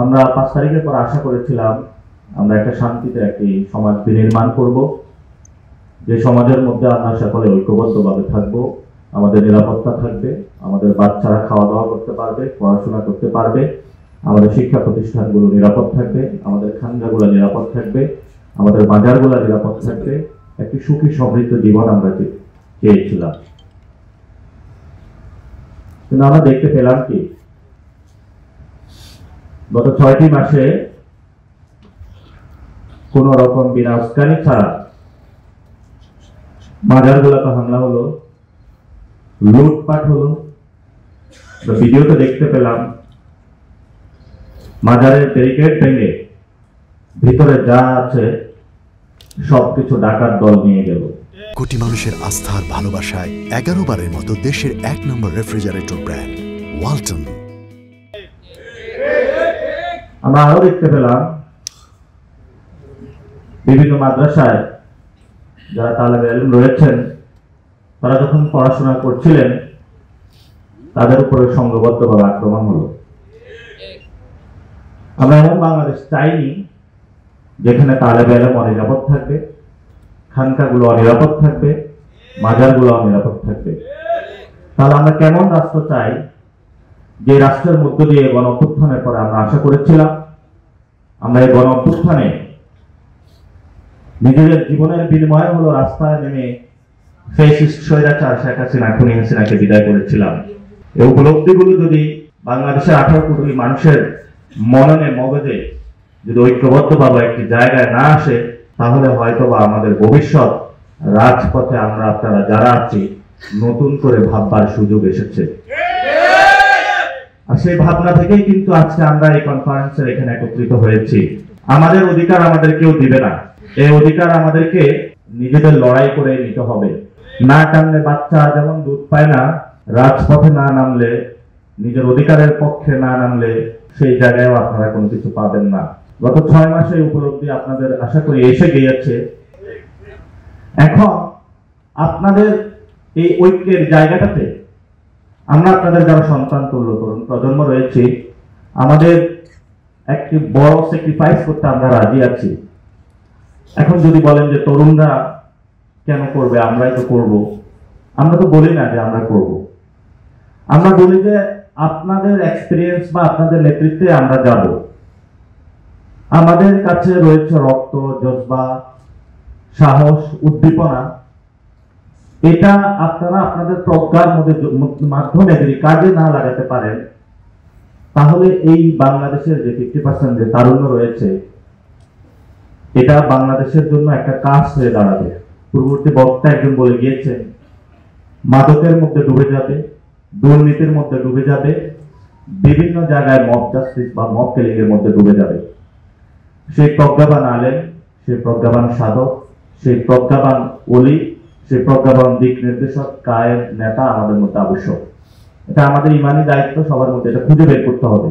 আমরা 5 তারিখের পর আশা করেছিলাম আমরা একটা শান্তিতে একটি সমাজ বিনির্মাণ করব, যে সমাজের মধ্যে আমরা সকলে ঐক্যবদ্ধভাবে থাকব, আমাদের নিরাপত্তা থাকবে, আমাদের বাচ্চারা খাওয়া দাওয়া করতে পারবে, পড়াশোনা করতে পারবে, আমাদের শিক্ষা প্রতিষ্ঠানগুলো নিরাপদ থাকবে, আমাদের খানগাগুলো নিরাপদ থাকবে, আমাদের বাজারগুলো নিরাপদ থাকবে, একটি সুখী সমৃদ্ধ জীবন আমরা চেয়েছিলাম। কিন্তু আমরা দেখতে পেলাম কি গত 6টি মাসে কোন রকম বিনা উস্কানি ছাড়া বাজারগুলোতে হামলা হলো, লুটপাট হলো। ভিডিওতে দেখতে পেলাম মাজারের ব্যারিকেড ভেঙে ভিতরে যা আছে সবকিছু ডাকাত দল নিয়ে গেল। কোটি মানুষের আস্থার ভালোবাসায় 11 বারের মতো দেশের 1 নম্বর রেফ্রিজারেটর ব্র্যান্ড ওয়ালটন। আমরা আরো দেখতে পেলাম বিভিন্ন মাদ্রাসায় যারা তালেবে ইলম রয়েছেন তারা যখন পড়াশোনা করছিলেন তাদের উপরে সংঘবদ্ধভাবে আক্রমণ হলো। আমরা এমন বাংলাদেশ চাইনি যেখানে তালেবে ইলম অনিরাপদ থাকবে, খানকাগুলো অনিরাপদ থাকবে, মাজারগুলো অনিরাপদ থাকবে। তাহলে আমরা কেমন রাষ্ট্র চাই, যে রাষ্ট্রের মধ্য দিয়ে গণ অভ্যুত্থানের পরে আমরা আশা করেছিলাম আমরা এই গণ অভ্যুত্থানে নিজেদের জীবনের বিনিময়ে হলো রাস্তায় নেমে ফ্যাসিস্ট স্বৈরাচার শেখ হাসিনা খুনি হাসিনাকে বিদায় করেছিলাম। এই উপলব্ধিগুলো যদি বাংলাদেশের 18 কোটি মানুষের মননে মগজে যদি ঐক্যবদ্ধভাবে একটি জায়গায় না আসে, তাহলে হয়তো বা আমাদের ভবিষ্যৎ রাজপথে আমরা আপনারা যারা আছি নতুন করে ভাববার সুযোগ এসেছে। আর সেই ভাবনা থেকেই কিন্তু আজকে আমরা এই কনফারেন্সের এখানে একত্রিত হয়েছি। আমাদের অধিকার আমাদের কেউ দিবে না, এই অধিকার আমাদেরকে নিজেদের লড়াই করে নিতে হবে। না টানলে বাচ্চা যেমন দুধ পায় না, রাজপথে না নামলে, নিজের অধিকারের পক্ষে না নামলে সেই জায়গায়ও আপনারা কোনো কিছু পাবেন না। গত 6 মাসে উপলব্ধি আপনাদের আশা করি এসে গিয়েছে। এখন আপনাদের এই ঐক্যের জায়গাটাতে আমরা আপনাদের যারা সন্তান তুল্য তরুণ প্রজন্ম রয়েছে, আমাদের একটি বড় স্যাক্রিফাইস করতে আমরা রাজি আছি। এখন যদি বলেন যে তরুণরা কেন করবে, আমরাই তো করব, আমরা তো বলি না যে আমরা করব, আমরা বলি যে আপনাদের এক্সপিরিয়েন্স বা আপনাদের নেতৃত্বে আমরা যাব। আমাদের কাছে রয়েছে রক্ত, জজবা, সাহস, উদ্দীপনা। এটা আপনারা আপনাদের প্রজ্ঞার মাধ্যমে যদি কাজে না লাগাতে পারেন, তাহলে এই বাংলাদেশের যে 50% যে তারুণ্য রয়েছে, এটা বাংলাদেশের জন্য একটা কাজ হয়ে দাঁড়াবে। পূর্ববর্তী বক্তা একজন বলে গিয়েছেন, মাদকের মধ্যে ডুবে যাবে, দুর্নীতির মধ্যে ডুবে যাবে, বিভিন্ন জায়গায় মব জাস্টিস বা মব কিলিং এর মধ্যে ডুবে যাবে। সেই প্রজ্ঞাবান আলেম, সেই প্রজ্ঞাবান সাধক, সেই প্রজ্ঞাবান ওলি, সেই প্রজ্ঞাবান দিক নির্দেশক কায়েদ নেতা আমাদের মধ্যে আবশ্যক। এটা আমাদের ইমানি দায়িত্ব, সবার মধ্যে এটা খুঁজে বের করতে হবে।